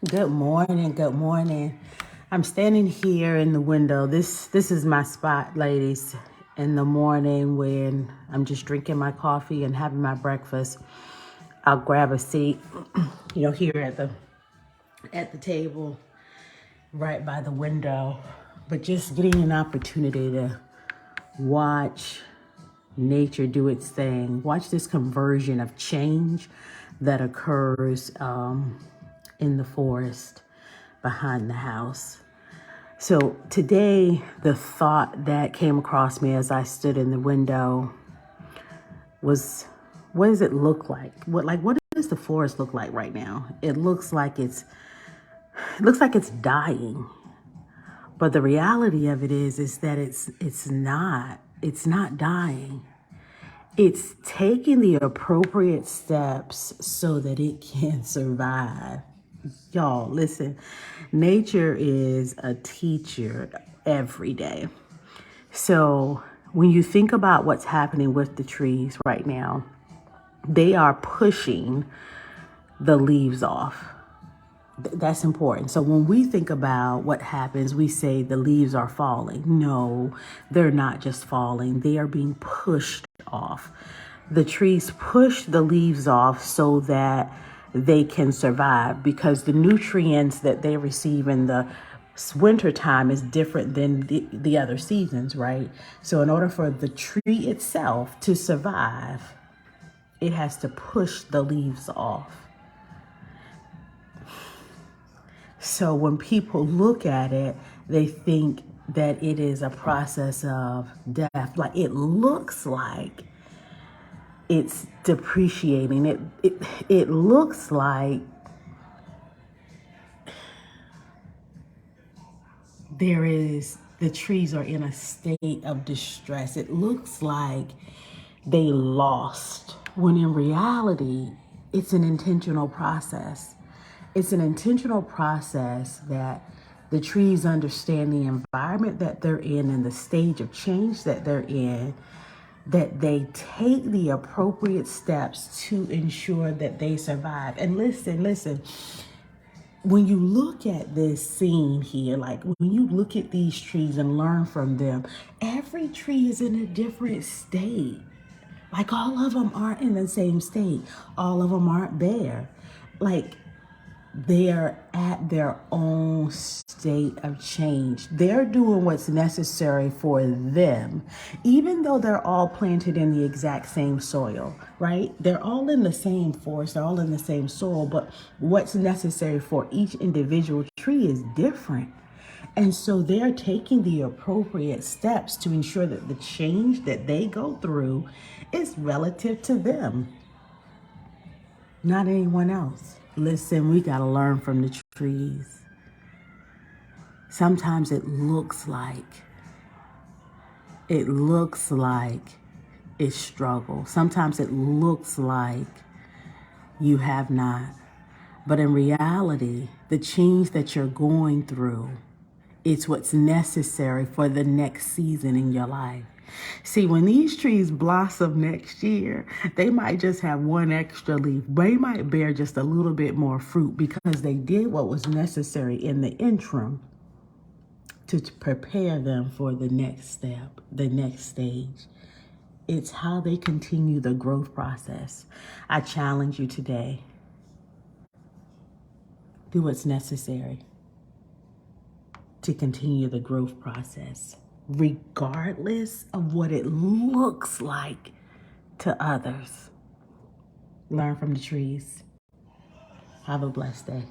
Good morning. Good morning. I'm standing here in the window. This is my spot, ladies. In the morning when I'm just drinking my coffee and having my breakfast, I'll grab a seat, here at the table, right by the window. But just getting an opportunity to watch nature do its thing. Watch this conversion of change that occurs in the forest behind the house. So today, the thought that came across me as I stood in the window was, what does it look like? What does the forest look like right now? It looks like it's dying. But the reality of it is that it's not dying. It's taking the appropriate steps so that it can survive. Y'all, listen, nature is a teacher every day. So when you think about what's happening with the trees right now, they are pushing the leaves off. That's important. So when we think about what happens, we say the leaves are falling. No, they're not just falling. They are being pushed off. The trees push the leaves off so that they can survive, because the nutrients that they receive in the winter time is different than the other seasons, right? So in order for the tree itself to survive, it has to push the leaves off. So when people look at it, they think that it is a process of death. Like, it looks like it's depreciating. It looks like the trees are in a state of distress. It looks like they lost, when in reality, it's an intentional process. It's an intentional process that the trees understand the environment that they're in and the stage of change that they're in, that they take the appropriate steps to ensure that they survive. And listen, when you look at this scene here, like when you look at these trees and learn from them, every tree is in a different state. Like, all of them aren't in the same state. All of them aren't bare. Like, they're at their own state of change. They're doing what's necessary for them, even though they're all planted in the exact same soil, right? They're all in the same forest, they're all in the same soil, but what's necessary for each individual tree is different. And so they're taking the appropriate steps to ensure that the change that they go through is relative to them, not anyone else. Listen, we got to learn from the trees. Sometimes it looks like it's struggle. Sometimes it looks like you have not. But in reality, the change that you're going through, it's what's necessary for the next season in your life. See, when these trees blossom next year, they might just have one extra leaf. They might bear just a little bit more fruit because they did what was necessary in the interim to prepare them for the next step, the next stage. It's how they continue the growth process. I challenge you today. Do what's necessary to continue the growth process, regardless of what it looks like to others. Learn from the trees. Have a blessed day.